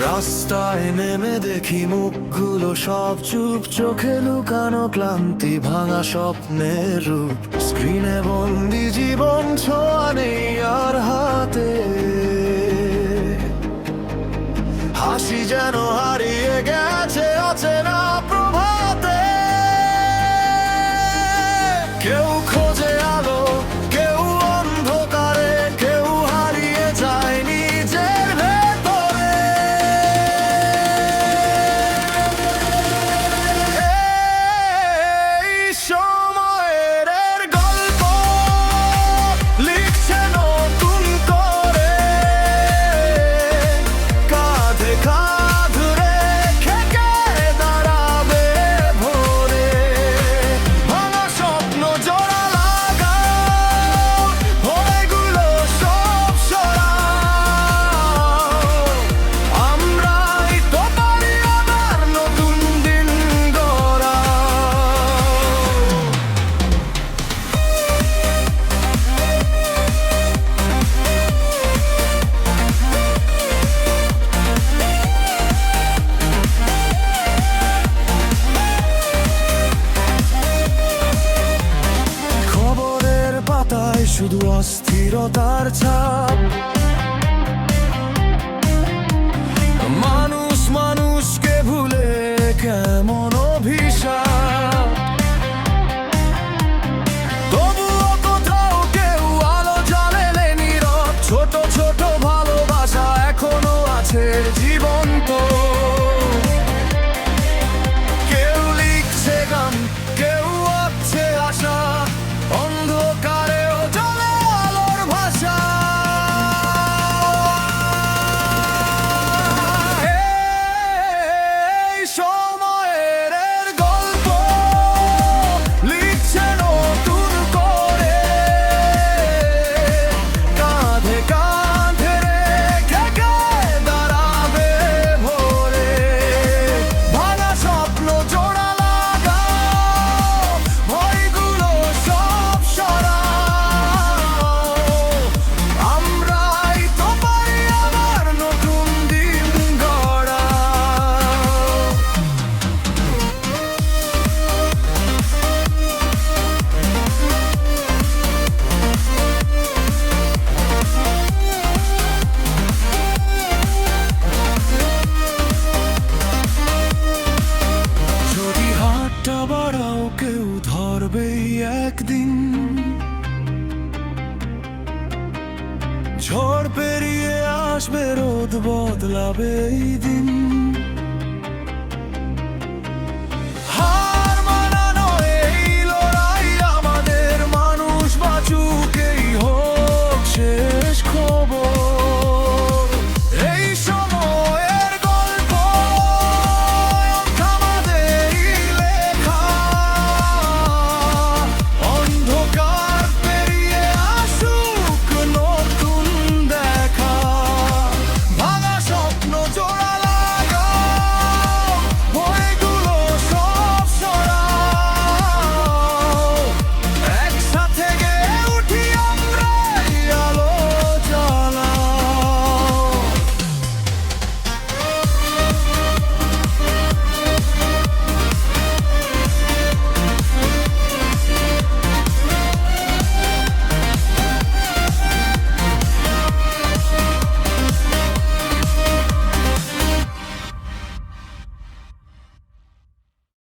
রাস্তায় নেমে দেখি মুখগুলো সব চুপ, চোখে লুকানো ক্লান্তি, ভাঙা স্বপ্নের রূপ। স্ক্রিনে বন্দি জীবন, ছোঁয়া নেই আর হাতে, হাসি যেন হারিয়ে গেছে অচেনা প্রভাতে। কেউ খোঁজে আলো, কেউ অন্ধকারে, কেউ হারিয়ে যায় নিজের ভেতরে। এই সময়ের গল্প লিখছে নতুন করে, কাঁধে কাঁধ রেখে কে দাঁড়াবে ভোরে। ভাঙা স্বপ্ন জোড়া লাগাও, ভয়গুলো সব সরাও। আমরাই তো পারি আবার নতুন দিন গড়া। খবরের পাতায় শুধু অস্থিরতার ছাপ, মানুষ মানুষকে ভুলে কেমন অভিশাপ। তবুও কোথাও কেউ আলো জ্বালেলে নীরব, ছোট ছোট ভালোবাসা এখনো আছে জীবন্ত। কেউ লিখছে গান, কেউ আঁকছে আশা, অন্ধকারেও জ্বলে আলোর ভাষা। এই সময়ের গল্প লিখছে নতুন করে, কাঁধে কাঁধে রেখে কে দাঁড়াবে ভোরে। ভাঙা স্বপ্ন জোড়া লাগাও, ভয়গুলো সব সরাও। আমরাই তো পারি আবার নতুন দিন গড়া। যদি হাতটা বাড়াও, কেউ ধরবেই একদিন। ঝড় পেরিয়ে আসবে, রোদ বদলাবে এই দিন।